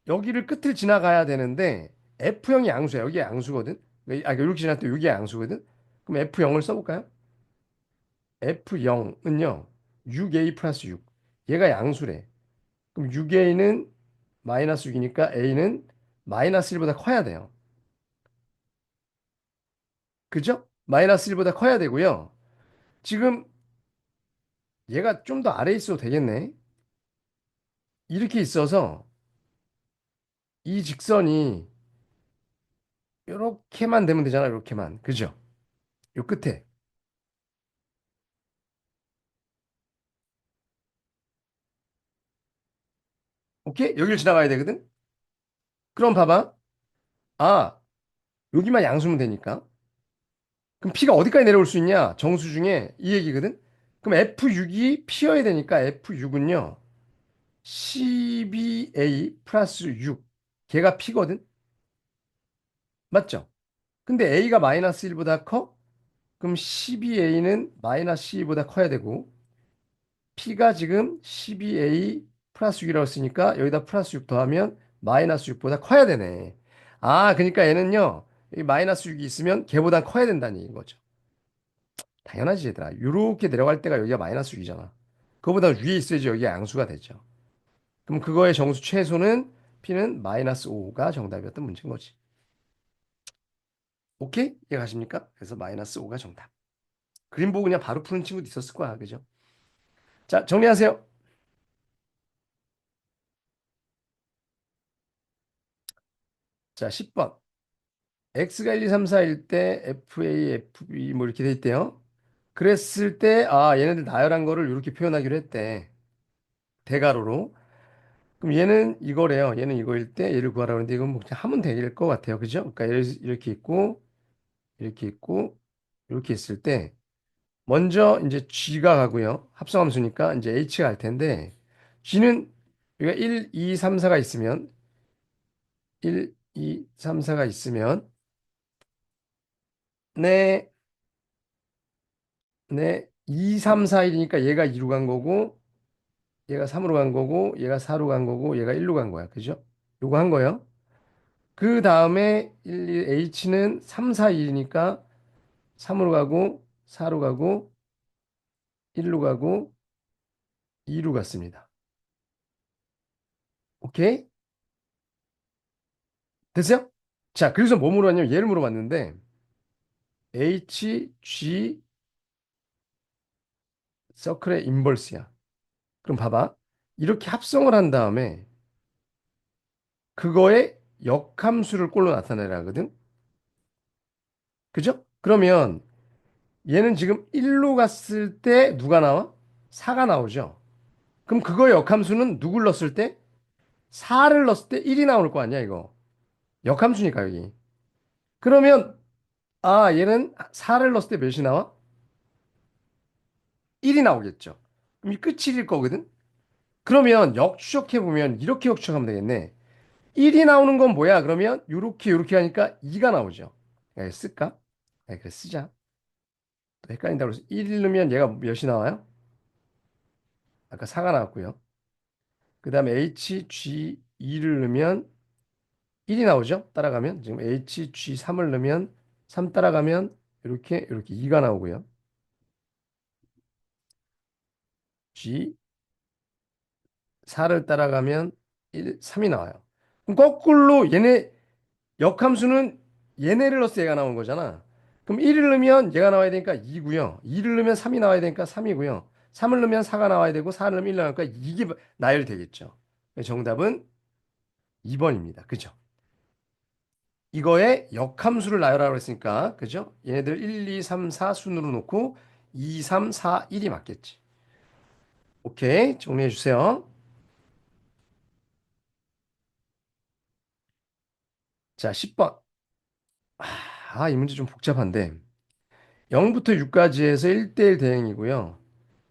여기를 끝을 지나가야 되는데 F형이 양수야. 여기 양수거든. 이렇게 지날 때 여기 양수거든. 그럼 F0을 써볼까요? F0은요. 6A 플러스 6. 얘가 양수래. 그럼 6A는 마이너스 6이니까 A는 마이너스 1보다 커야 돼요. 그죠? 마이너스 1보다 커야 되고요. 지금 얘가 좀 더 아래에 있어도 되겠네. 이렇게 있어서 이 직선이 이렇게만 되면 되잖아. 이렇게만. 그죠? 요 끝에. 오케이? 여기를 지나가야 되거든? 그럼 봐봐. 아, 여기만 양수면 되니까. 그럼 P가 어디까지 내려올 수 있냐? 정수 중에 이 얘기거든? 그럼 F6이 P여야 되니까 F6은요. 12A 플러스 6. 걔가 P거든? 맞죠? 근데 A가 마이너스 1보다 커? 그럼 12A는 마이너스 12보다 커야 되고 P가 지금 12A 플러스 6이라고 했으니까 여기다 플러스 6 더하면 마이너스 6보다 커야 되네. 아, 그러니까 얘는요. 이 마이너스 6이 있으면 걔보다 커야 된다는 얘기인 거죠. 당연하지, 얘들아. 이렇게 내려갈 때가 여기가 마이너스 6이잖아. 그거보다 위에 있어야지 여기가 양수가 되죠. 그럼 그거의 정수 최소는 P는 마이너스 5가 정답이었던 문제인 거지. 오케이? 이해가십니까? 그래서 마이너스 5가 정답. 그림 보고 그냥 바로 푸는 친구도 있었을 거야. 그죠? 자, 정리하세요. 자, 10번. x가 1, 2, 3, 4일 때 FA, FB 뭐 이렇게 돼 있대요. 그랬을 때, 아, 얘네들 나열한 거를 이렇게 표현하기로 했대. 대괄호로. 그럼 얘는 이거래요. 얘는 이거일 때 얘를 구하라고 하는데 이건 뭐 그냥 하면 될 것 같아요. 그죠? 그러니까 이렇게 있고, 이렇게 있고, 이렇게 있을 때, 먼저 이제 G가 가고요. 합성함수니까 이제 H가 갈 텐데, G는 우리가 1, 2, 3, 4가 있으면, 1, 2, 3, 4가 있으면, 네, 네, 2, 3, 4, 1이니까 얘가 2로 간 거고, 얘가 3으로 간 거고, 얘가 4로 간 거고, 얘가 1로 간 거야. 그죠? 요거 한 거예요. 그 다음에 1, 2, H는 3, 4, 1이니까 3으로 가고, 4로 가고, 1로 가고, 2로 갔습니다. 오케이? 됐어요? 자, 그래서 뭐 물어봤냐면 얘를 물어봤는데, H, G, 서클의 인버스야. 그럼 봐봐. 이렇게 합성을 한 다음에, 그거의 역함수를 꼴로 나타내라 하거든? 그죠? 그러면 얘는 지금 1로 갔을 때 누가 나와? 4가 나오죠. 그럼 그거의 역함수는 누굴 넣었을 때? 4를 넣었을 때 1이 나올 거 아니야, 이거. 역함수니까, 여기. 그러면, 아, 얘는 4를 넣었을 때 몇이 나와? 1이 나오겠죠. 그럼 이 끝이 1일 거거든? 그러면 역추적해보면 이렇게 역추적하면 되겠네. 1이 나오는 건 뭐야? 그러면 요렇게 하니까 2가 나오죠. 야, 이거 쓸까? 야, 그래, 쓰자. 또 헷갈린다고 그래서 1을 넣으면 얘가 몇이 나와요? 아까 4가 나왔고요. 그 다음에 HG2를 넣으면 1이 나오죠? 따라가면 지금 HG3을 넣으면 3 따라가면 이렇게 2가 나오고요. G4를 따라가면 3이 나와요. 그럼 거꾸로 얘네 역함수는 얘네를 넣어서 얘가 나온 거잖아. 그럼 1을 넣으면 얘가 나와야 되니까 2고요. 2를 넣으면 3이 나와야 되니까 3이고요. 3을 넣으면 4가 나와야 되고 4를 넣으면 1 나오니까 이게 나열되겠죠. 정답은 2번입니다. 그죠? 이거에 역함수를 나열하라고 했으니까, 그죠? 얘네들 1, 2, 3, 4 순으로 놓고 2, 3, 4, 1이 맞겠지. 오케이. 정리해 주세요. 자, 10번. 이 문제 좀 복잡한데. 0부터 6까지 해서 1대1 대응이고요.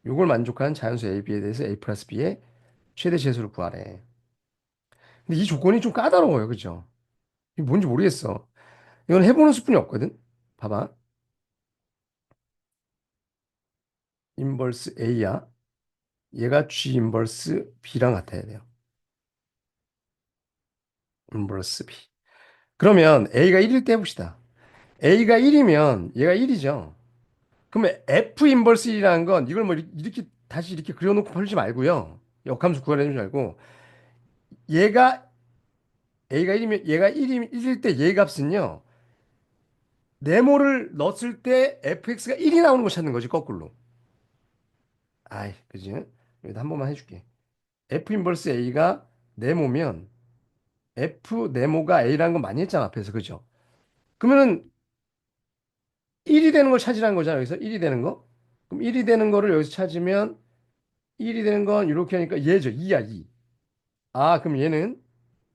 요걸 만족한 자연수 A, B에 대해서 A 플러스 B의 최대 최소를 구하래. 근데 이 조건이 좀 까다로워요. 그죠? 이게 뭔지 모르겠어. 이건 해보는 수뿐이 없거든? 봐봐. 인버스 A야. 얘가 G 인버스 B랑 같아야 돼요. 인버스 B. 그러면 A가 1일 때 해봅시다. A가 1이면 얘가 1이죠. 그러면 F 인버스 1이라는 건 이걸 뭐 이렇게 다시 이렇게 그려놓고 풀지 말고요. 역함수 구하려는 줄 알고 얘가 A가 1이면 얘가 1일 때 얘 값은요. 네모를 넣었을 때 fx가 1이 나오는 거 찾는 거지 거꾸로. 아이, 그지? 여기다 한 번만 해줄게. F 인버스 A가 네모면 F 네모가 A라는 건 많이 했잖아 앞에서. 그죠? 그러면은 1이 되는 걸 찾으라는 거잖아. 여기서 1이 되는 거. 그럼 1이 되는 거를 여기서 찾으면 1이 되는 건 이렇게 하니까 얘죠. 2야, 2. 아, 그럼 얘는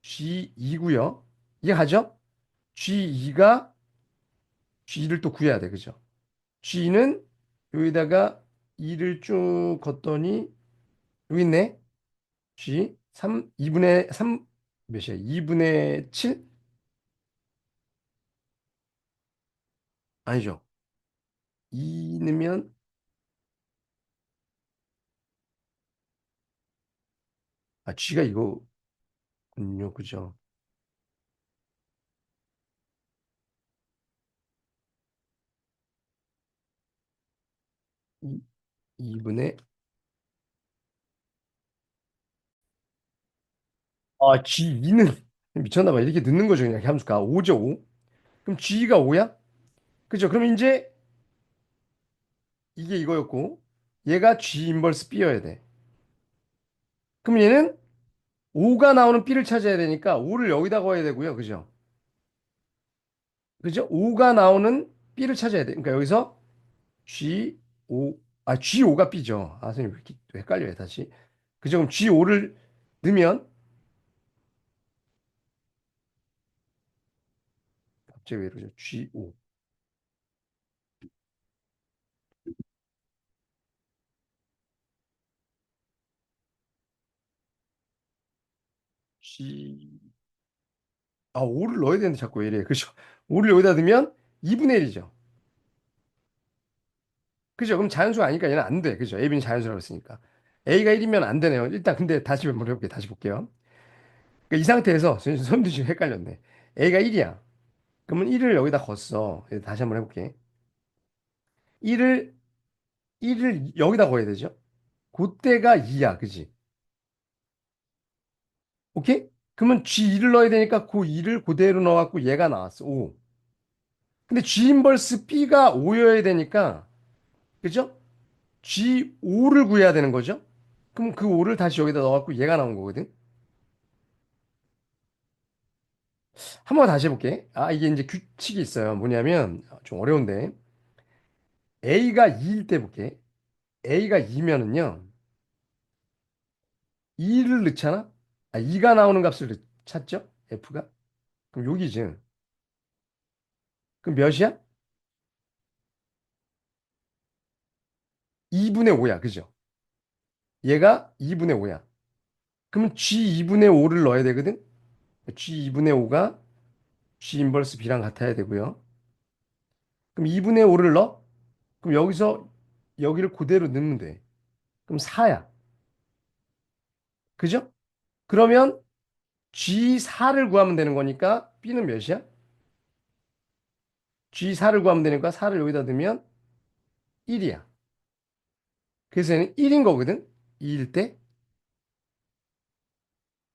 G2고요. 이해 가죠? G2가 G를 또 구해야 돼. 그죠? G는 여기다가 2를 쭉 걷더니 여기 있네. G 3 2분의 3 몇이야? 2분의 7? 아니죠. 2 넣으면 G가 이거군요. 그죠? 2, 2분의 G2는 미쳤나 봐. 이렇게 넣는 거죠. 그냥 함수가 5죠, 5. 그럼 G가 5야? 그죠? 그럼 이제 이게 이거였고 얘가 G 인버스 B여야 돼. 그럼 얘는 5가 나오는 B를 찾아야 되니까 5를 여기다 거야 되고요. 그죠? 그죠? 5가 나오는 B를 찾아야 돼. 그러니까 여기서 G5, G5가 B죠. 선생님 왜 이렇게 또 헷갈려요, 다시. 그죠? 그럼 G5를 넣으면 갑자기 왜 이러죠? G5. G 5를 넣어야 되는데 자꾸 왜 이래. 그죠? 5를 여기다 넣으면 2분의 1이죠. 그죠? 그럼 자연수가 아니니까 얘는 안 돼. 그죠? A, B는 자연수라고 했으니까. A가 1이면 안 되네요. 일단 근데 다시 한번 해볼게요. 다시 볼게요. 그러니까 이 상태에서 선생님도 지금 헷갈렸네. A가 1이야. 그러면 1을 여기다 걷어. 다시 한번 해볼게. 1을 1을 여기다 거야 되죠? 그때가 2야. 그지? 오케이? 그러면 G2를 넣어야 되니까 그 2를 그대로 넣어갖고 얘가 나왔어. 5. 근데 G 인버스 B가 5여야 되니까 그죠? G5를 구해야 되는 거죠? 그럼 그 5를 다시 여기다 넣어갖고 얘가 나온 거거든. 한 번 다시 해볼게. 이게 이제 규칙이 있어요. 뭐냐면 좀 어려운데 A가 2일 때 볼게. A가 2면은요. 2를 넣잖아? 2가 나오는 값을 찾죠? F가? 그럼 여기지. 그럼 몇이야? 2분의 5야. 그죠? 얘가 2분의 5야. 그러면 G 2분의 5를 넣어야 되거든? G 2분의 5가 G 인버스 B랑 같아야 되고요. 그럼 2분의 5를 넣어? 그럼 여기서 여기를 그대로 넣으면 돼. 그럼 4야. 그죠? 그러면 G4를 구하면 되는 거니까 B는 몇이야? G4를 구하면 되니까 4를 여기다 넣으면 1이야. 그래서 얘는 1인 거거든? 2일 때.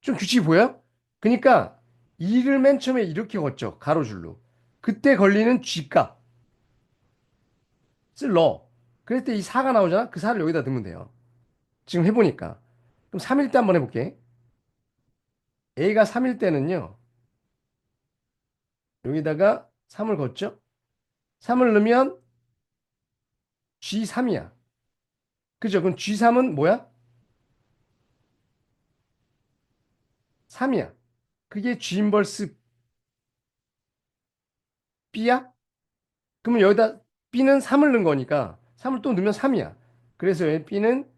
좀 규칙이 보여? 그러니까 2를 맨 처음에 이렇게 걷죠. 가로줄로. 그때 걸리는 G값. 넣어. 그럴 때 이 4가 나오잖아? 그 4를 여기다 넣으면 돼요. 지금 해보니까. 그럼 3일 때 한번 해볼게. A가 3일 때는요. 여기다가 3을 걷죠? 3을 넣으면 G3이야. 그죠? 그럼 G3은 뭐야? 3이야. 그게 G 인버스 B야? 그러면 여기다 B는 3을 넣은 거니까 3을 또 넣으면 3이야. 그래서 여기 B는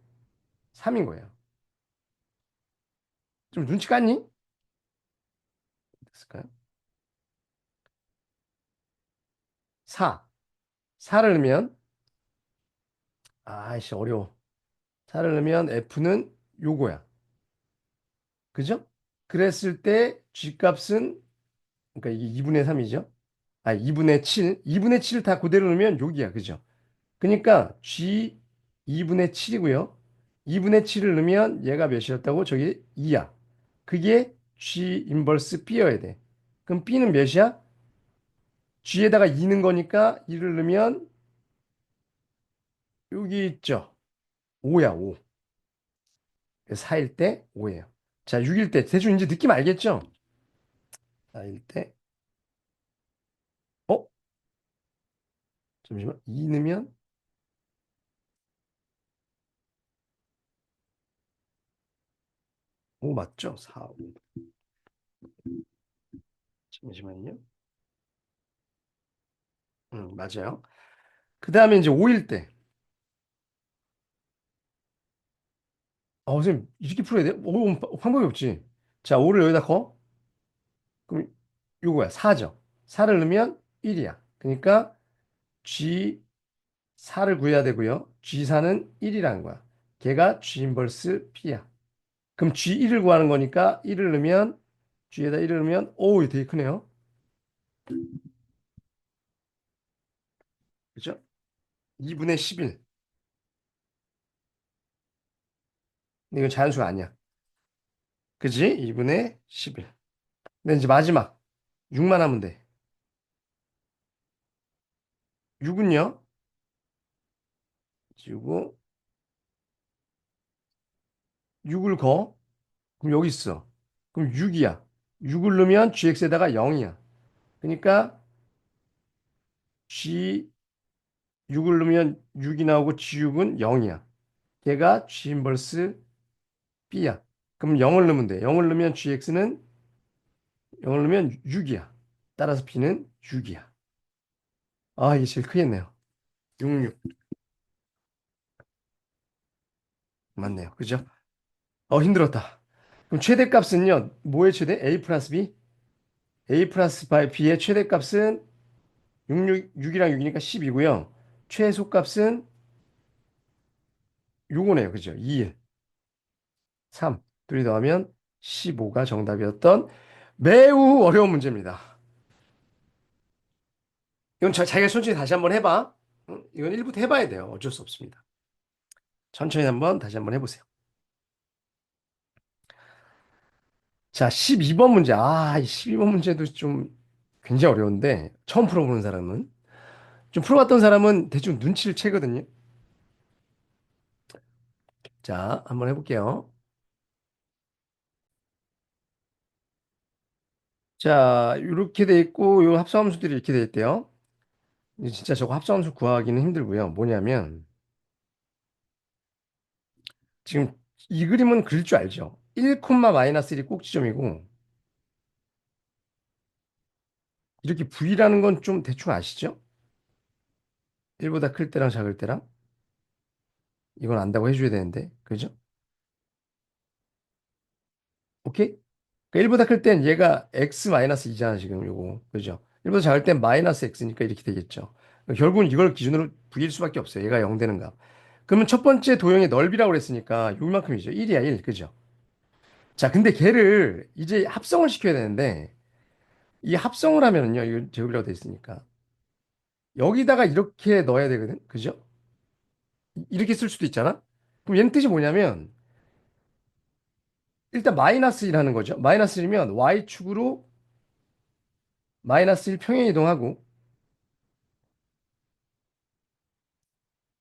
3인 거예요. 좀 눈치 깠니? 됐을까요? 4. 4를 넣으면 아이씨 어려워. 4를 넣으면 F는 요거야. 그죠? 그랬을 때 G값은 그러니까 이게 2분의 3이죠. 2분의 7. 2분의 7을 다 그대로 넣으면 여기야. 그죠? 그러니까 G 2분의 7이고요. 2분의 7을 넣으면 얘가 몇이었다고? 저기 2야. 그게 G 인버스 B여야 돼. 그럼 B는 몇이야? G에다가 2 는 거니까 2를 넣으면 여기 있죠. 5야, 5. 4일 때 5예요. 자, 6일 때 대충 이제 느낌 알겠죠? 4일 때 어? 잠시만. 2 넣으면 5 맞죠? 4, 5. 잠시만요. 맞아요. 그 다음에 이제 5일 때. 선생님, 이렇게 풀어야 돼? 방법이 없지. 자, 5를 여기다 거? 그럼 요거야. 4죠. 4를 넣으면 1이야. 그러니까 G4를 구해야 되고요. G4는 1이라는 거야. 걔가 G 인버스 P야. 그럼 G1을 구하는 거니까 1을 넣으면 G에다 1을 넣으면 오, 이거 되게 크네요. 그죠? 2분의 11. 근데 이건 자연수가 아니야. 그지? 2분의 11. 근데 이제 마지막 6만 하면 돼. 6은요? 지우고 6을 거. 그럼 여기 있어. 그럼 6이야. 6을 넣으면 GX에다가 0이야. 그러니까 G6을 넣으면 6이 나오고 G6은 0이야. 걔가 G 인버스 B야. 그럼 0을 넣으면 돼. 0을 넣으면 GX는 0을 넣으면 6이야. 따라서 B는 6이야. 아, 이게 제일 크겠네요. 66. 맞네요. 그죠? 힘들었다. 그럼 최대값은요? 뭐의 최대? A 플러스 B? A 플러스 B의 최대값은 6이랑 6이니까 10이고요. 최소값은 요거네요. 그죠? 2, 3. 둘이 더하면 15가 정답이었던 매우 어려운 문제입니다. 이건 자기가 천천히 다시 한번 해봐. 응? 이건 1부터 해봐야 돼요. 어쩔 수 없습니다. 천천히 한번 다시 한번 해보세요. 자, 12번 문제. 이 12번 문제도 좀 굉장히 어려운데 처음 풀어보는 사람은 좀 풀어봤던 사람은 대충 눈치를 채거든요. 자, 한번 해볼게요. 자, 이렇게 돼 있고 요 합성함수들이 이렇게 돼 있대요. 이제 진짜 저거 합성함수 구하기는 힘들고요. 뭐냐면 지금 이 그림은 그릴 줄 알죠? 1, 마이너스 1이 꼭지점이고 이렇게 V라는 건 좀 대충 아시죠? 1보다 클 때랑 작을 때랑 이건 안다고 해줘야 되는데 그죠? 오케이? 그러니까 1보다 클 땐 얘가 x 마이너스 2잖아 지금 요거 그죠? 1보다 작을 땐 마이너스 x니까 이렇게 되겠죠. 그러니까 결국은 이걸 기준으로 V일 수밖에 없어요. 얘가 0 되는 값. 그러면 첫 번째 도형의 넓이라고 그랬으니까 요만큼이죠. 1이야 1 그죠? 자 근데 걔를 이제 합성을 시켜야 되는데 이 합성을 하면은요 이거 제곱이라고 돼 있으니까 여기다가 이렇게 넣어야 되거든 그죠? 이렇게 쓸 수도 있잖아. 그럼 얘는 뜻이 뭐냐면 일단 마이너스 1 하는 거죠. 마이너스 1이면 y축으로 마이너스 1 평행 이동하고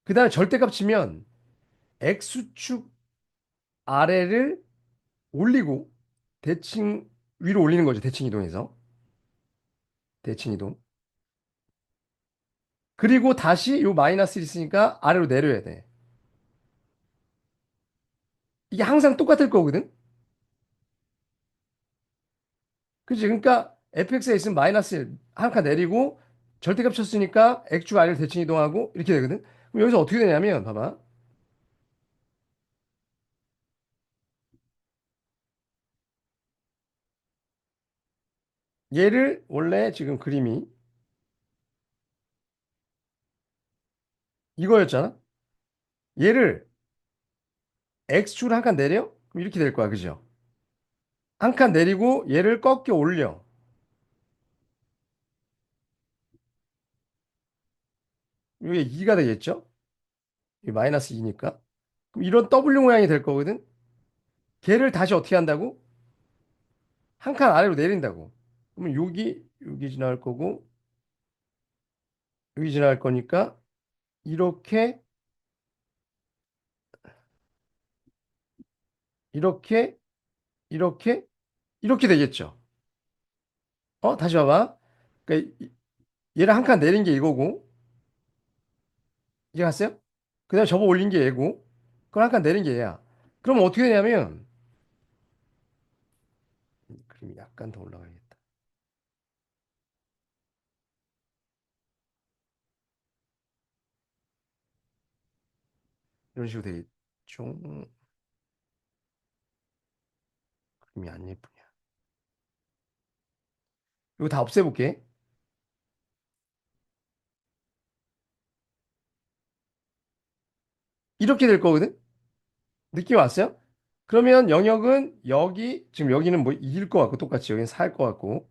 그 다음에 절대값 치면 x축 아래를 올리고 대칭 위로 올리는 거죠. 대칭 이동해서 대칭 이동. 그리고 다시 요 마이너스 1 있으니까 아래로 내려야 돼. 이게 항상 똑같을 거거든. 그치? 그러니까 fx에 있으면 마이너스 1 한 칸 내리고 절대값 쳤으니까 x축 아래를 대칭 이동하고 이렇게 되거든. 그럼 여기서 어떻게 되냐면 봐봐. 얘를 원래 지금 그림이 이거였잖아. 얘를 x축을 한 칸 내려? 그럼 이렇게 될 거야. 그죠? 한 칸 내리고 얘를 꺾여 올려. 이게 2가 되겠죠? 이 마이너스 2니까. 그럼 이런 W 모양이 될 거거든? 걔를 다시 어떻게 한다고? 한 칸 아래로 내린다고. 그러면 여기 지나갈 거고, 여기 지나갈 거니까, 이렇게, 이렇게, 이렇게, 이렇게 되겠죠? 다시 봐봐. 그러니까 얘를 한 칸 내린 게 이거고, 이해 갔어요? 그 다음에 접어 올린 게 얘고, 그걸 한 칸 내린 게 얘야. 그러면 어떻게 되냐면, 그림이 약간 더 올라가야겠다. 이런 식으로 되겠죠? 이미 안 예쁘냐. 이거 다 없애볼게. 이렇게 될 거거든? 느낌 왔어요? 그러면 영역은 여기, 지금 여기는 뭐 2일 것 같고, 똑같이 여기는 4일 것 같고,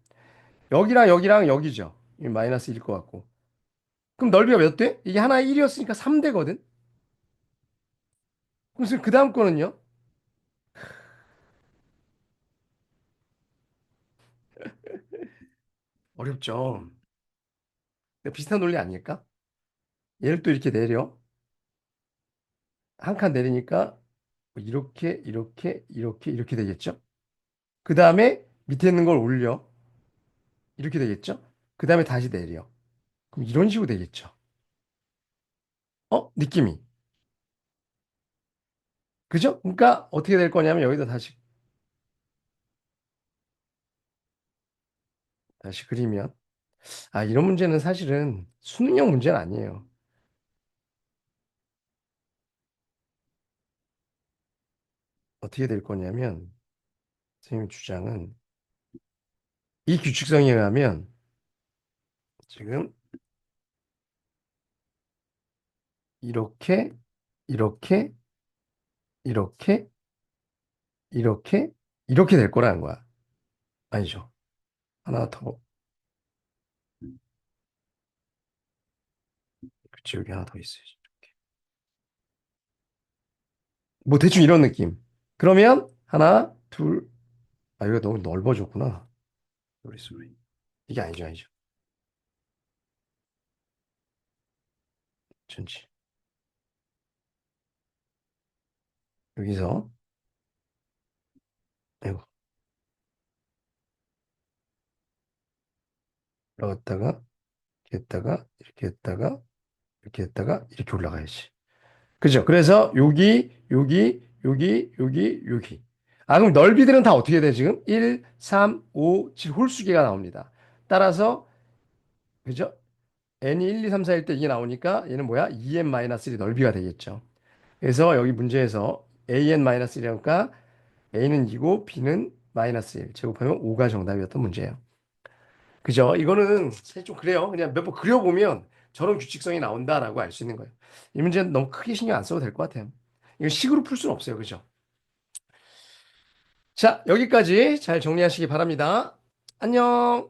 여기랑 여기랑 여기죠. 이 마이너스 1일 것 같고. 그럼 넓이가 몇 돼? 이게 하나 1이었으니까 3되거든? 그럼 지금 그 다음 거는요? 어렵죠. 비슷한 논리 아닐까? 얘를 또 이렇게 내려. 한 칸 내리니까 뭐 이렇게, 이렇게, 이렇게, 이렇게 되겠죠? 그 다음에 밑에 있는 걸 올려. 이렇게 되겠죠? 그 다음에 다시 내려. 그럼 이런 식으로 되겠죠? 느낌이. 그죠? 그러니까 어떻게 될 거냐면 여기다 다시 그리면 이런 문제는 사실은 수능형 문제는 아니에요. 어떻게 될 거냐면 선생님 주장은 이 규칙성에 의하면 지금 이렇게 이렇게 이렇게 이렇게 이렇게 될 거라는 거야. 아니죠. 하나 더. 그치, 여기 하나 더 있어야지. 뭐 대충 이런 느낌. 그러면 하나, 둘, 이거 너무 넓어졌구나. 소리 소리. 이게 아니죠, 아니죠. 전지. 여기서 이거 올라갔다가 이렇게 했다가 이렇게 했다가 이렇게 했다가 이렇게 올라가야지. 그죠? 그래서 여기, 여기, 여기, 여기, 여기. 그럼 넓이들은 다 어떻게 돼, 지금? 1, 3, 5, 7 홀수기가 나옵니다. 따라서, 그죠? n이 1, 2, 3, 4일 때 이게 나오니까 얘는 뭐야? 2n-1이 넓이가 되겠죠. 그래서 여기 문제에서 an-1이니까 a는 2고 b는 마이너스 1. 제곱하면 5가 정답이었던 문제예요. 그죠? 이거는 사실 좀 그래요. 그냥 몇 번 그려보면 저런 규칙성이 나온다라고 알 수 있는 거예요. 이 문제는 너무 크게 신경 안 써도 될 것 같아요. 이거 식으로 풀 수는 없어요. 그죠? 자, 여기까지 잘 정리하시기 바랍니다. 안녕!